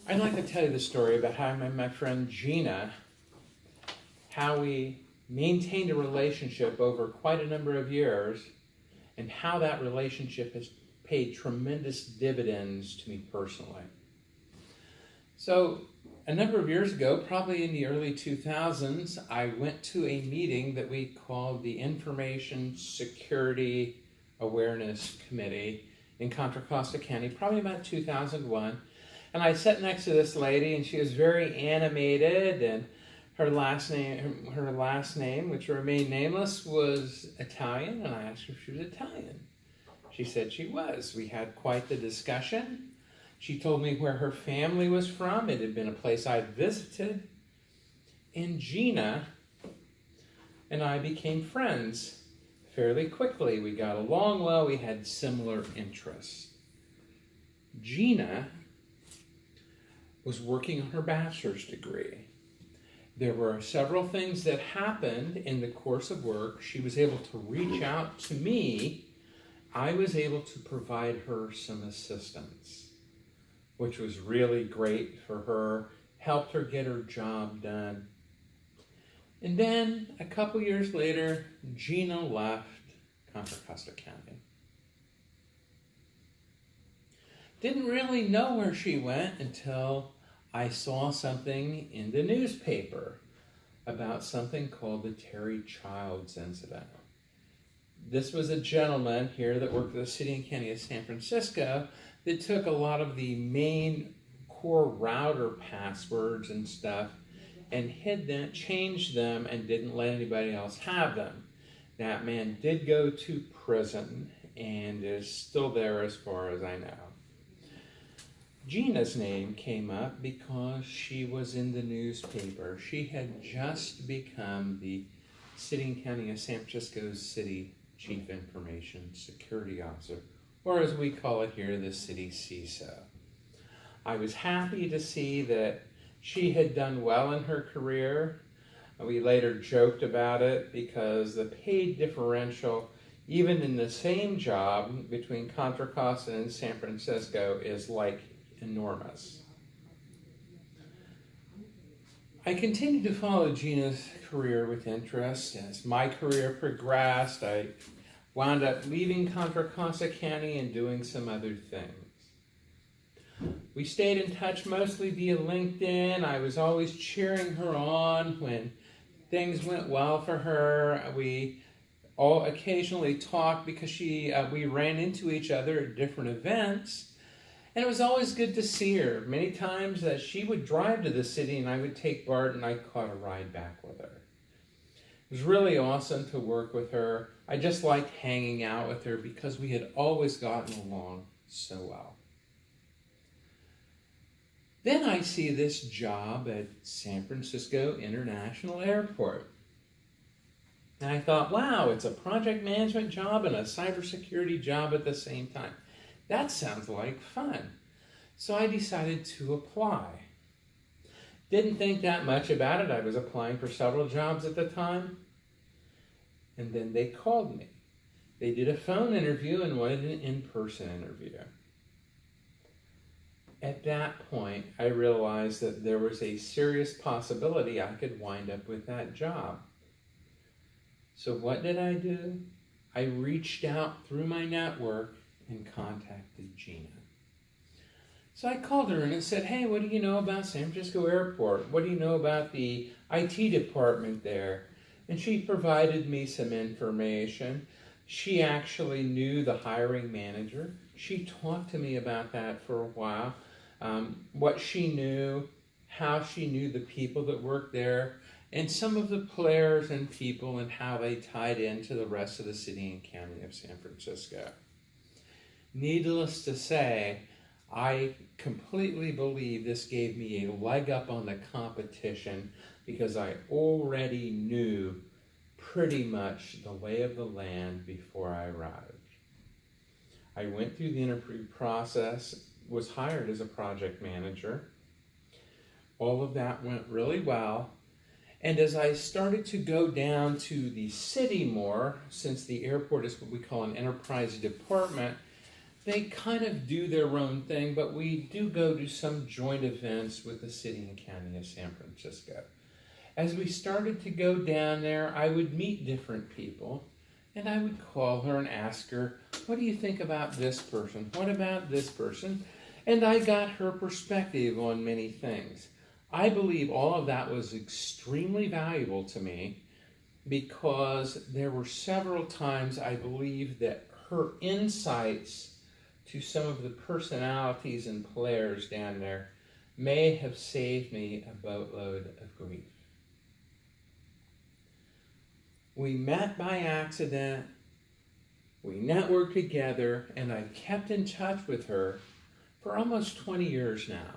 I'd like to tell you the story about how I met my friend Gina, how we maintained a relationship over quite a number of years, and how that relationship has paid tremendous dividends to me personally. So, a number of years ago, probably in the early 2000s, I went to a meeting that we called the Information Security Awareness Committee in Contra Costa County, probably about 2001. And I sat next to this lady, and she was very animated, and her last name, which remained nameless, was Italian, and I asked her if she was Italian. She said she was. We had quite the discussion. She told me where her family was from. It had been a place I'd visited. And Gina and I became friends fairly quickly. We got along well. We had similar interests. Gina was working on her bachelor's degree. There were several things that happened in the course of work. She was able to reach out to me. I was able to provide her some assistance, which was really great for her, helped her get her job done. And then a couple years later, Gina left Contra Costa County. Didn't really know where she went until I saw something in the newspaper about something called the Terry Childs incident. This was a gentleman here that worked for the city and county of San Francisco that took a lot of the main core router passwords and stuff and hid them, changed them, and didn't let anybody else have them. That man did go to prison and is still there as far as I know. Gina's name came up because she was in the newspaper. She had just become the City and County of San Francisco's City Chief Information Security Officer, or as we call it here, the City CISO. I was happy to see that she had done well in her career. We later joked about it because the pay differential, even in the same job between Contra Costa and San Francisco, is like enormous. I continued to follow Gina's career with interest. As my career progressed, I wound up leaving Contra Costa County and doing some other things. We stayed in touch mostly via LinkedIn. I was always cheering her on when things went well for her. We all occasionally talked because we ran into each other at different events. And it was always good to see her. Many times she would drive to the city and I would take Bart and I caught a ride back with her. It was really awesome to work with her. I just liked hanging out with her because we had always gotten along so well. Then I see this job at San Francisco International Airport. And I thought, wow, it's a project management job and a cybersecurity job at the same time. That sounds like fun. So I decided to apply. Didn't think that much about it. I was applying for several jobs at the time. And then they called me. They did a phone interview and wanted an in-person interview. At that point, I realized that there was a serious possibility I could wind up with that job. So what did I do? I reached out through my network and contacted Gina. So I called her and I said, hey, what do you know about San Francisco Airport? What do you know about the IT department there? And she provided me some information. She actually knew the hiring manager. She talked to me about that for a while, what she knew, how she knew the people that worked there, and some of the players and people and how they tied into the rest of the city and county of San Francisco. Needless to say, I completely believe this gave me a leg up on the competition because I already knew pretty much the lay of the land before I arrived. I went through the interview process, was hired as a project manager. All of that went really well. And as I started to go down to the city more, since the airport is what we call an enterprise department, they kind of do their own thing, but we do go to some joint events with the city and county of San Francisco. As we started to go down there, I would meet different people, and I would call her and ask her, what do you think about this person? What about this person? And I got her perspective on many things. I believe all of that was extremely valuable to me because there were several times I believe that her insights to some of the personalities and players down there may have saved me a boatload of grief. We met by accident, we networked together, and I kept in touch with her for almost 20 years now.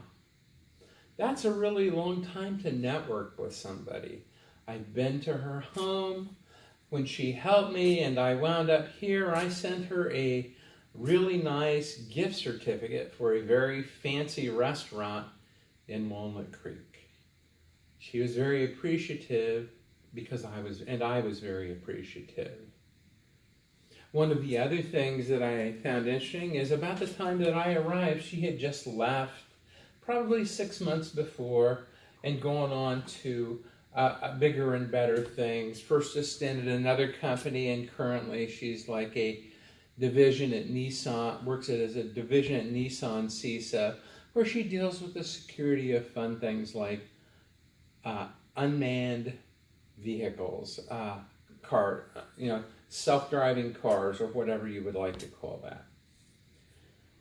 That's a really long time to network with somebody. I've been to her home. When she helped me and I wound up here, I sent her a really nice gift certificate for a very fancy restaurant in Walnut Creek. She was very appreciative because I was very appreciative. One of the other things that I found interesting is about the time that I arrived, she had just left, probably 6 months before, and gone on to bigger and better things. First a stint at another company, and currently she's like a division at Nissan, works as a division at Nissan CISA, where she deals with the security of fun things like unmanned vehicles, self-driving cars, or whatever you would like to call that.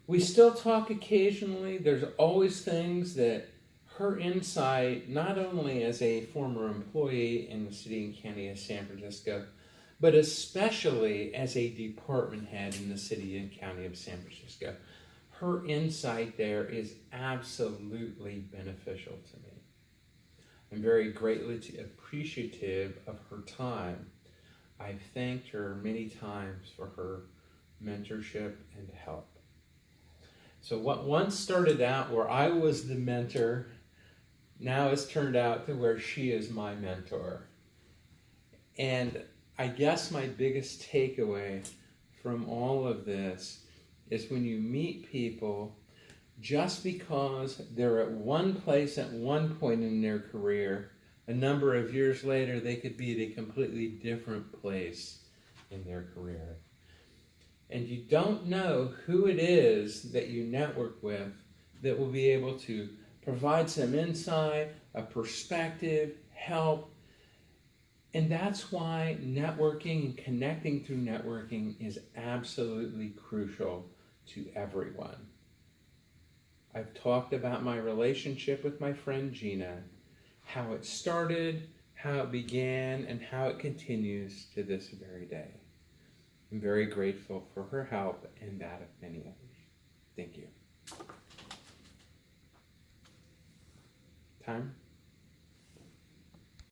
We still talk occasionally. There's always things that her insight, not only as a former employee in the city and county of San Francisco, but especially as a department head in the city and county of San Francisco, her insight there is absolutely beneficial to me. I'm very greatly appreciative of her time. I've thanked her many times for her mentorship and help. So what once started out where I was the mentor, now has turned out to where she is my mentor. And I guess my biggest takeaway from all of this is when you meet people, just because they're at one place at one point in their career, a number of years later, they could be at a completely different place in their career. And you don't know who it is that you network with that will be able to provide some insight, a perspective, help. And that's why networking and connecting through networking is absolutely crucial to everyone. I've talked about my relationship with my friend Gina, how it started, how it began, and how it continues to this very day. I'm very grateful for her help and that of many others. Thank you. Time?